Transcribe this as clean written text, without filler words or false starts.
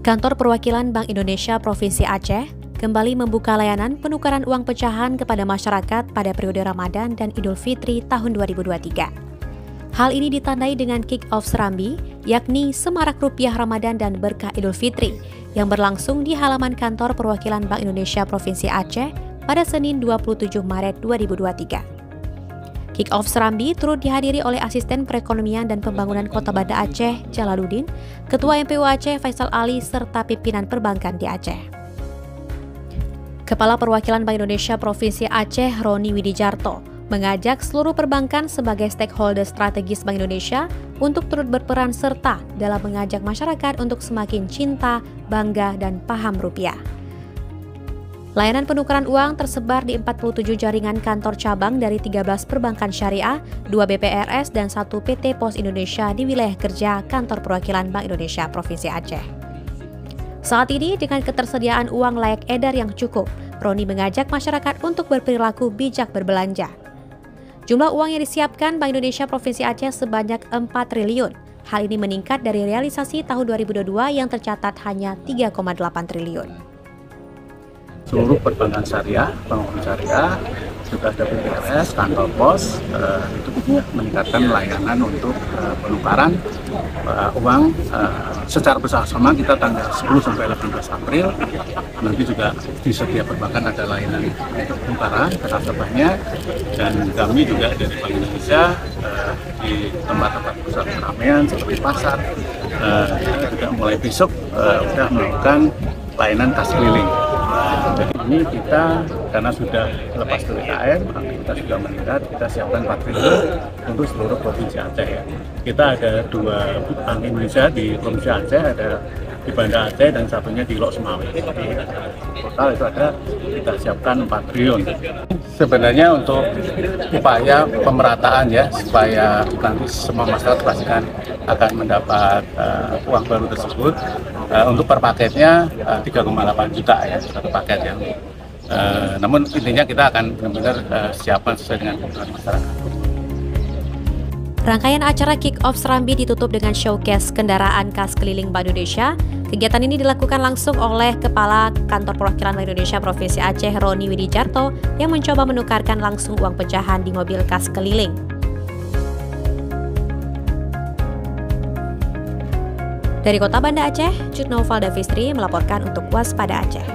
Kantor Perwakilan Bank Indonesia Provinsi Aceh kembali membuka layanan penukaran uang pecahan kepada masyarakat pada periode Ramadan dan Idul Fitri tahun 2023. Hal ini ditandai dengan kick-off Serambi, yakni Semarak Rupiah Ramadan dan Berkah Idul Fitri, yang berlangsung di halaman Kantor Perwakilan Bank Indonesia Provinsi Aceh pada Senin 27 Maret 2023. Kick-off Serambi turut dihadiri oleh Asisten Perekonomian dan Pembangunan Kota Banda Aceh, Jalaluddin, Ketua MPU Aceh, Faisal Ali, serta pimpinan perbankan di Aceh. Kepala Perwakilan Bank Indonesia Provinsi Aceh, Roni Widijarto, mengajak seluruh perbankan sebagai stakeholder strategis Bank Indonesia untuk turut berperan serta dalam mengajak masyarakat untuk semakin cinta, bangga, dan paham rupiah. Layanan penukaran uang tersebar di 47 jaringan kantor cabang dari 13 perbankan syariah, 2 BPRS, dan 1 PT Pos Indonesia di wilayah kerja Kantor Perwakilan Bank Indonesia Provinsi Aceh. Saat ini, dengan ketersediaan uang layak edar yang cukup, Roni mengajak masyarakat untuk berperilaku bijak berbelanja. Jumlah uang yang disiapkan Bank Indonesia Provinsi Aceh sebanyak 4 triliun. Hal ini meningkat dari realisasi tahun 2022 yang tercatat hanya 3,8 triliun. Seluruh perbankan syariah, bank syariah, juga ada BPRS, kantor pos, itu meningkatkan layanan untuk penukaran uang secara bersama-sama. Kita tanggal 10 sampai 18 April, nanti juga di setiap perbankan ada layanan untuk penukaran ke nasabahnya, dan kami juga dari Bank Indonesia di tempat-tempat pusat keramaian seperti pasar, kita juga mulai besok sudah melakukan layanan kas keliling. Jadi ini kita karena sudah lepas PPKM, kita sudah meningkat, kita siapkan 4 triliun untuk seluruh provinsi Aceh ya. Kita ada 2 Bank Indonesia di provinsi Aceh, ada di Banda Aceh dan satunya di Lok Sumawe. Jadi total itu ada kita siapkan 4 triliun. Sebenarnya untuk upaya pemerataan ya, supaya nanti semua masyarakat pastikan akan mendapat uang baru tersebut. Untuk per paketnya 3,8 juta ya, satu paket ya. Namun intinya kita akan benar-benar siapkan sesuai dengan kebutuhan masyarakat. Rangkaian acara Kick-Off Serambi ditutup dengan showcase kendaraan kas keliling Bank Indonesia. Kegiatan ini dilakukan langsung oleh Kepala Kantor Perwakilan Bank Indonesia Provinsi Aceh, Roni Widijarto, yang mencoba menukarkan langsung uang pecahan di mobil kas keliling. Dari Kota Banda Aceh, Jutnaufal Davistri melaporkan untuk Waspada Aceh.